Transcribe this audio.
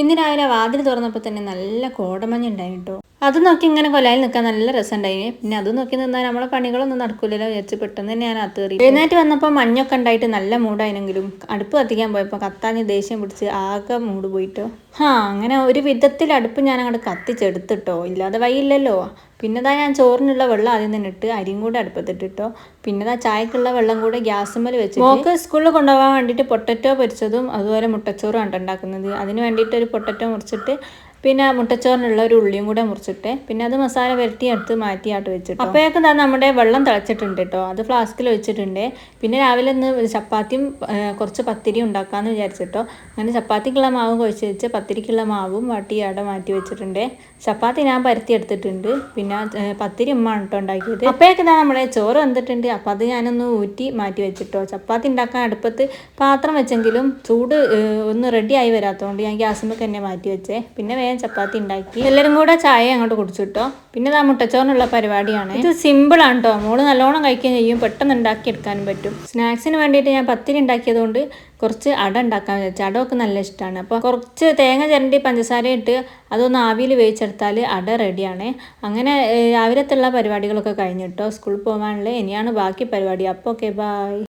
ഇന്ന് രാവിലെ വാതിൽ തുറന്നപ്പോൾ തന്നെ നല്ല കോടമഞ്ഞുണ്ടായി കേട്ടോ. അത് നോക്കി ഇങ്ങനെ കൊലായിൽ നിൽക്കാൻ നല്ല രസമുണ്ടായിന്. പിന്നെ അത് നോക്കി നിന്നാൽ നമ്മളെ പണികളൊന്നും നടക്കൂലല്ലോ വിചാരിച്ച് പെട്ടെന്ന് തന്നെ ഞാൻ അകത്ത് കയറി. എഴുന്നേറ്റ് വന്നപ്പോൾ മഞ്ഞൊക്കെ ഉണ്ടായിട്ട് നല്ല മൂടായെങ്കിലും അടുപ്പ് കത്തിക്കാൻ പോയപ്പോൾ കത്താഞ്ഞ് ദേഷ്യം പിടിച്ച് ആകെ മൂട് പോയിട്ടോ. അങ്ങനെ ഒരു വിധത്തിൽ അടുപ്പ് ഞാൻ അങ്ങോട്ട് കത്തിച്ചെടുത്തിട്ടോ, ഇല്ലാതെ വഴിയില്ലല്ലോ. പിന്നെതാ ഞാൻ ചോറിനുള്ള വെള്ളം ആദ്യം തന്നെ ഇട്ട് അരിയും കൂടെ അടുപ്പത്തിട്ടിട്ടോ. പിന്നെതാ ചായക്കുള്ള വെള്ളം കൂടെ ഗ്യാസുമ്മൽ വെച്ച് മോക്ക് സ്കൂളിൽ കൊണ്ടുപോകാൻ വേണ്ടിയിട്ട് പൊട്ടറ്റോ പൊരിച്ചതും അതുപോലെ മുട്ടച്ചോറും ആണ് ഉണ്ടാക്കുന്നത്. അതിന് വേണ്ടിയിട്ട് ഒരു പൊട്ടറ്റോ മുറിച്ചിട്ട് പിന്നെ മുട്ടച്ചോറിനുള്ള ഒരു ഉള്ളിയും കൂടെ മുറിച്ചിട്ട് പിന്നെ അത് മസാല പുരട്ടി എടുത്ത് മാറ്റിയാട്ട് വെച്ചിട്ട് അപ്പോഴേക്കും തന്നെ നമ്മുടെ വെള്ളം തിളച്ചിട്ടുണ്ട് കേട്ടോ. അത് ഫ്ലാസ്കിൽ വെച്ചിട്ടുണ്ട്. പിന്നെ രാവിലെ ഒന്ന് ചപ്പാത്തിയും കുറച്ച് പത്തിരി ഉണ്ടാക്കാമെന്ന് വിചാരിച്ചിട്ടോ. അങ്ങനെ ചപ്പാത്തിക്കുള്ള മാവ് കുഴച്ച് വെച്ച് പത്തിരിക്കുള്ള മാവും വാട്ടി അവിടെ മാറ്റി വെച്ചിട്ടുണ്ട്. ചപ്പാത്തി ഞാൻ പരത്തി എടുത്തിട്ടുണ്ട്. പിന്നെ പത്തിരി ഉമ്മ കേട്ടോ ഉണ്ടാക്കിയത്. അപ്പോഴേക്കും തന്നെ നമ്മുടെ ചോറ് വന്നിട്ടുണ്ട്. അപ്പം അത് ഞാനൊന്ന് ഊറ്റി മാറ്റി വെച്ചിട്ടോ. ചപ്പാത്തി ഉണ്ടാക്കാൻ അടുപ്പത്ത് പാത്രം വെച്ചെങ്കിലും ചൂട് ഒന്ന് റെഡി ആയി വരാത്തതുകൊണ്ട് ഞാൻ ഗ്യാസിലേക്ക് തന്നെ മാറ്റി വെച്ചേ. പിന്നെ വേഗം ചപ്പാത്തി ഉണ്ടാക്കി എല്ലാവരും കൂടെ ചായ അങ്ങോട്ട് കുടിച്ചിട്ടോ. പിന്നെ ആ മുട്ടച്ചോറിനുള്ള പരിപാടിയാണ്. ഇത് സിമ്പിളാണ് കേട്ടോ. മോള് നല്ലോണം കഴിക്കുകയും ചെയ്യും, പെട്ടെന്ന് ഉണ്ടാക്കി എടുക്കാനും പറ്റും. സ്നാക്സിന് വേണ്ടിയിട്ട് ഞാൻ പത്തിരി ഉണ്ടാക്കിയത് കൊണ്ട് കുറച്ച് അട ഉണ്ടാക്കാൻ വെച്ചാൽ അടമൊക്കെ നല്ല ഇഷ്ടമാണ്. അപ്പോൾ കുറച്ച് തേങ്ങ ചിരണ്ടി പഞ്ചസാര ഇട്ട് അതൊന്ന് ആവിയിൽ വേവിച്ചെടുത്താൽ അട റെഡിയാണ്. അങ്ങനെ രാവിലത്തുള്ള പരിപാടികളൊക്കെ കഴിഞ്ഞിട്ടോ. സ്കൂളിൽ പോകാനുള്ള ഇനിയാണ് ബാക്കി പരിപാടി. അപ്പോൾ ഓക്കെ, ബൈ.